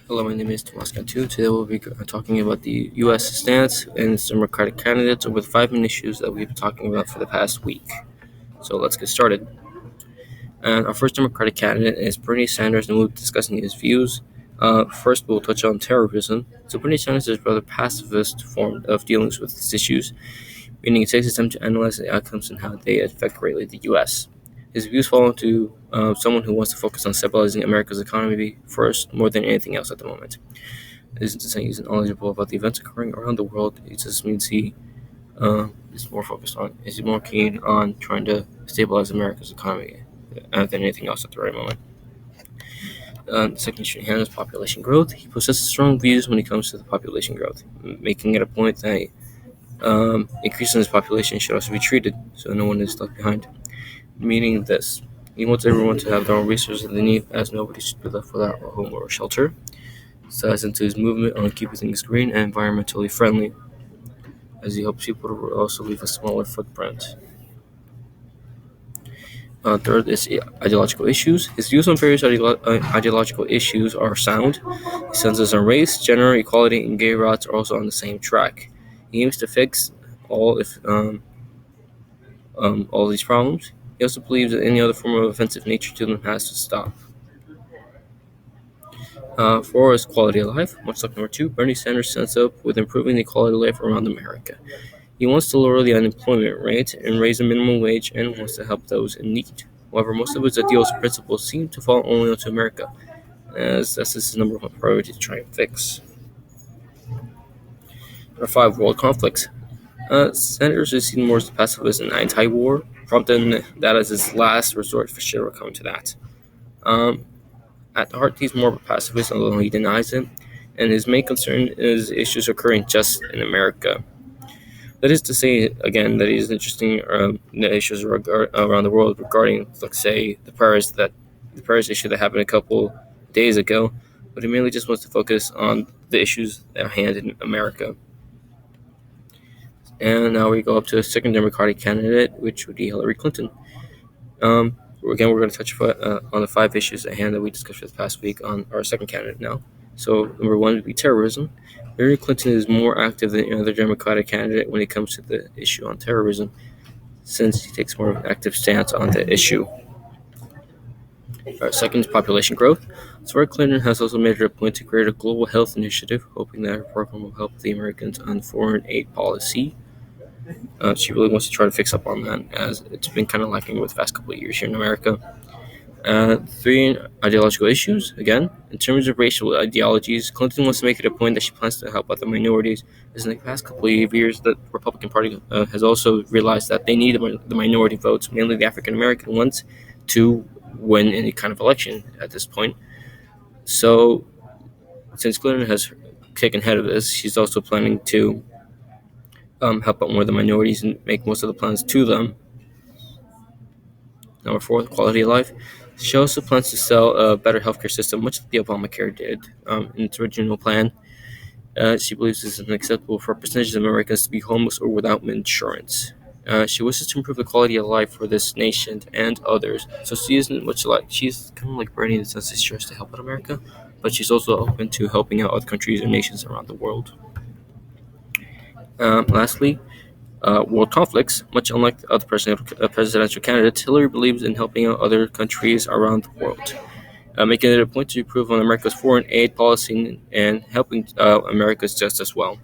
Hello, my name is Tomas Cantu. Today we'll be talking about the U.S. stance and its Democratic candidates over the 5 main issues that we've been talking about for the past week. So let's get started. And our first Democratic candidate is Bernie Sanders, and we'll be discussing his views. First, we'll touch on terrorism. So Bernie Sanders is a rather pacifist form of dealing with these issues, meaning it takes his time to analyze the outcomes and how they affect greatly the U.S. His views fall into someone who wants to focus on stabilizing America's economy first, more than anything else at the moment. It isn't to say he's knowledgeable about the events occurring around the world. It just means he is more keen on trying to stabilize America's economy than anything else at the right moment. The second issue handles population growth. He possesses strong views when it comes to the population growth, making it a point that increase in his population should also be treated so no one is left behind. Meaning this, he wants everyone to have their own resources they need, as nobody should be left without a home or a shelter. Ties into his movement on keeping things green and environmentally friendly, as he hopes people to also leave a smaller footprint. Third is ideological issues. His views on various ideological issues are sound. His senses on race, gender, equality, and gay rights are also on the same track. He aims to fix all these problems. He also believes that any other form of offensive nature to them has to stop. Four is quality of life. Much like number two, Bernie Sanders stands up with improving the quality of life around America. He wants to lower the unemployment rate and raise the minimum wage and wants to help those in need. However, most of his ideals and principles seem to fall only onto America, as that's his number one priority to try and fix. Number five, world conflicts. Sanders is seen more as a pacifist and anti-war, prompting that as his last resort for sure will come to that. At the heart, he's more of a pacifist, although he denies it, and his main concern is issues occurring just in America. That is to say, again, that he's interested in the issues around the world regarding, let's say, the Paris issue that happened a couple days ago, but he mainly just wants to focus on the issues at hand in America. And now we go up to the second Democratic candidate, which would be Hillary Clinton. Again, we're going to touch on the 5 issues at hand that we discussed for the past week on our second candidate now. So, number 1 would be terrorism. Hillary Clinton is more active than any other Democratic candidate when it comes to the issue on terrorism, since he takes more of an active stance on the issue. Second is population growth. So, Clinton has also made it a point to create a global health initiative, hoping that her program will help the Americans on foreign aid policy. She really wants to try to fix up on that, as it's been kind of lacking with the past couple of years here in America. 3, ideological issues. Again, in terms of racial ideologies, Clinton wants to make it a point that she plans to help out the minorities, as in the past couple of years, the Republican Party has also realized that they need the minority votes, mainly the African American ones, to win any kind of election at this point. So, since Clinton has taken head of this, she's also planning to help out more of the minorities and make most of the plans to them. Number 4, quality of life. She also plans to sell a better healthcare system, much like the Obamacare did in its original plan. She believes this is unacceptable for percentages of Americans to be homeless or without insurance. She wishes to improve the quality of life for this nation and others. So she's kind of like Bernie in the sense that she tries to help out America, but she's also open to helping out other countries and nations around the world. Lastly, world conflicts. Much unlike the other presidential candidates, Hillary believes in helping out other countries around the world, making it a point to improve on America's foreign aid policy and helping America's just as well.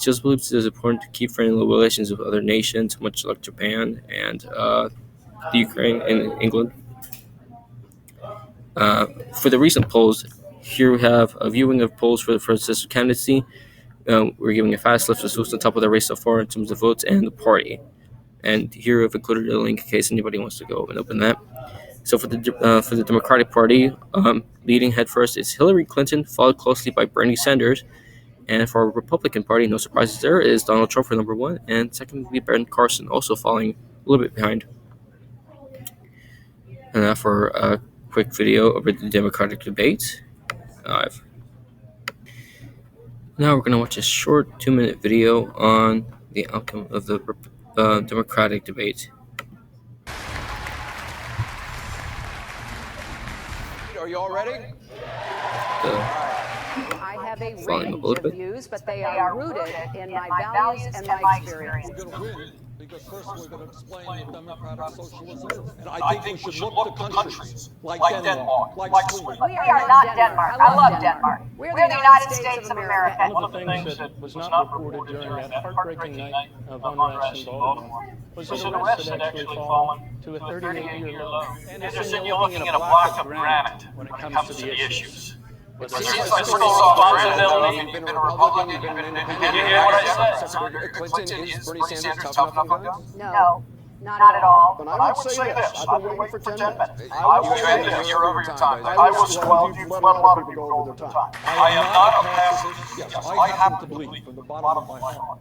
She also believes it is important to keep friendly relations with other nations, much like Japan and the Ukraine and England. For the recent polls, here we have a viewing of polls for the presidential candidacy. We're giving a fast list of who's on top of the race so far in terms of votes and the party. And here I've included a link in case anybody wants to go and open that. So for the Democratic Party, leading head first is Hillary Clinton, followed closely by Bernie Sanders. And for our Republican Party, no surprises there, is Donald Trump for number 1, and second would be Ben Carson, also falling a little bit behind. And now for a quick video over the Democratic debate. Now we're going to watch a short 2-minute video on the outcome of the Democratic debate. Are you all ready? The have a volume up a range little of bit. views, but they are rooted in my values and my experience. We're going to win because first we're going to explain what democratic socialism is. And I think we should look to countries like Denmark, like Sweden. We are not Denmark. I love Denmark. We're the United States of America. One of the things that was not reported during that heartbreaking night of unrest in Baltimore was that arrests had actually fallen to a 38-year low. Anderson, you're looking at a block of granite when it comes to the issues. It seems like fiscal responsibility, you've been a Republican, you've been Did you hear what I said? Clinton, is Bernie Sanders tough enough on guns? No, not at all. But I would say this. I've been waiting for 10 minutes. I will say this, you're over your time. I was 12, you've let a lot of people go over their time. I am not a pacifist. Yes, I happen to believe from the bottom of my heart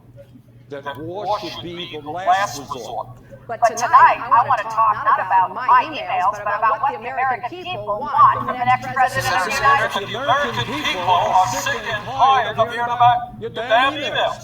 that war should be the last resort. But tonight, I want to talk not about my emails, but about what the American people want from the next president of the United States. The American people are sick and tired of hearing about your damn emails.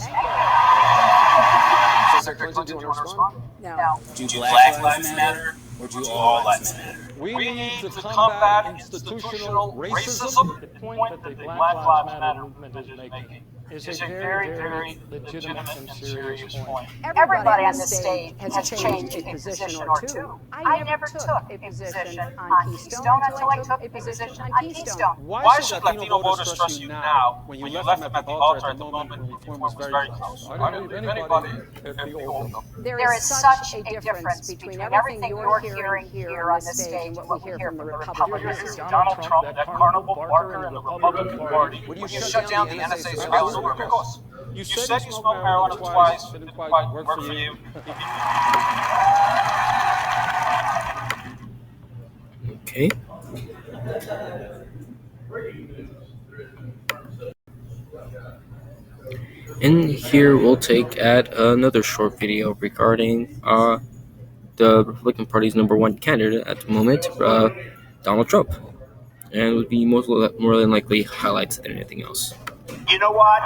Secretary Clinton, do you want to respond? No. Do Black Lives Matter or do all lives matter? We need to combat institutional racism. The point that the Black Lives Matter movement is making is a very, very legitimate and serious point. Everybody on this stage has changed a position or two. I never took a position on Keystone until I took a position on Keystone. Why should Latino voters trust you now when you left them at the altar at the moment when reform was very close? I don't believe anybody at the altar. There is such a difference between everything you're hearing here on this stage and what we hear from the Republicans. Donald Trump, that carnival barker in the Republican Party, when you shut down the NSA's surveillance because you said you smoked marijuana twice, it didn't quite work for you. Okay. And here we'll take at another short video regarding the Republican Party's #1 candidate at the moment, Donald Trump, and it would be more than likely highlights than anything else. You know what?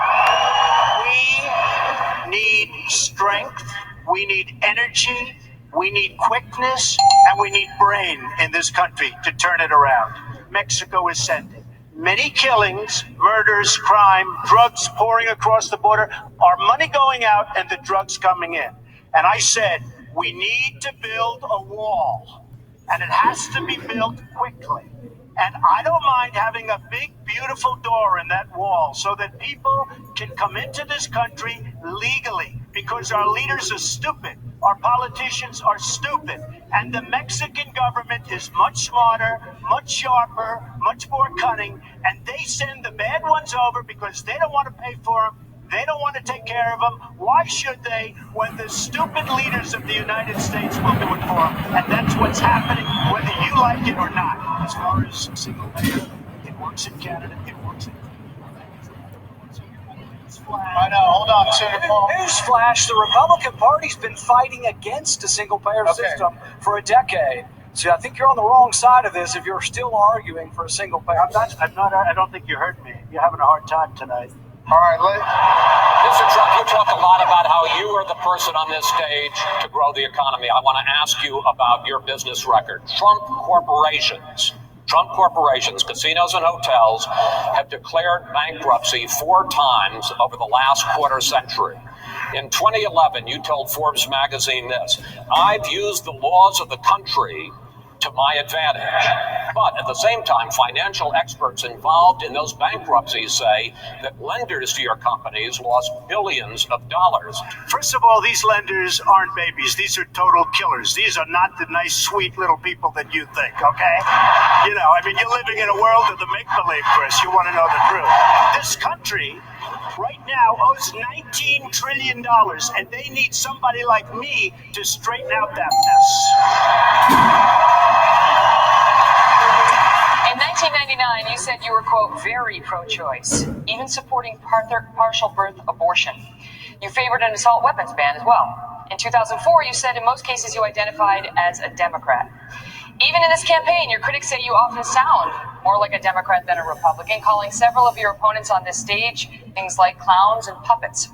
We need strength, we need energy, we need quickness, and we need brain in this country to turn it around. Mexico is sending many killings, murders, crime, drugs pouring across the border, our money going out and the drugs coming in. And I said, we need to build a wall, and it has to be built quickly. And I don't mind having a big, beautiful door in that wall so that people can come into this country legally, because our leaders are stupid. Our politicians are stupid. And the Mexican government is much smarter, much sharper, much more cunning. And they send the bad ones over because they don't want to pay for them. They don't want to take care of them. Why should they when the stupid leaders of the United States will do it for them? And that's what's happening, whether you like it or not. As far as single payer, it works in Canada, it works in I know, hold on, Senator Paul. Newsflash, the Republican Party's been fighting against a single-payer system for a decade. So I think you're on the wrong side of this if you're still arguing for a single-payer. I don't think you heard me. You're having a hard time tonight. All right, Mr. Trump, you talk a lot about how you are the person on this stage to grow the economy. I want to ask you about your business record. Trump corporations, casinos and hotels, have declared bankruptcy 4 times over the last quarter century. In 2011, you told Forbes magazine this: I've used the laws of the country to my advantage. But at the same time, financial experts involved in those bankruptcies say that lenders to your companies lost billions of dollars. First of all, these lenders aren't babies. These are total killers. These are not the nice, sweet little people that you think, okay? You know, I mean, you're living in a world of the make-believe, Chris. You want to know the truth. This country right now owes $19 trillion, and they need somebody like me to straighten out that mess. In 1999, you said you were, quote, very pro-choice, even supporting partial birth abortion. You favored an assault weapons ban as well. In 2004, you said in most cases you identified as a Democrat. Even in this campaign, your critics say you often sound more like a Democrat than a Republican, calling several of your opponents on this stage things like clowns and puppets.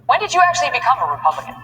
When did you actually become a Republican?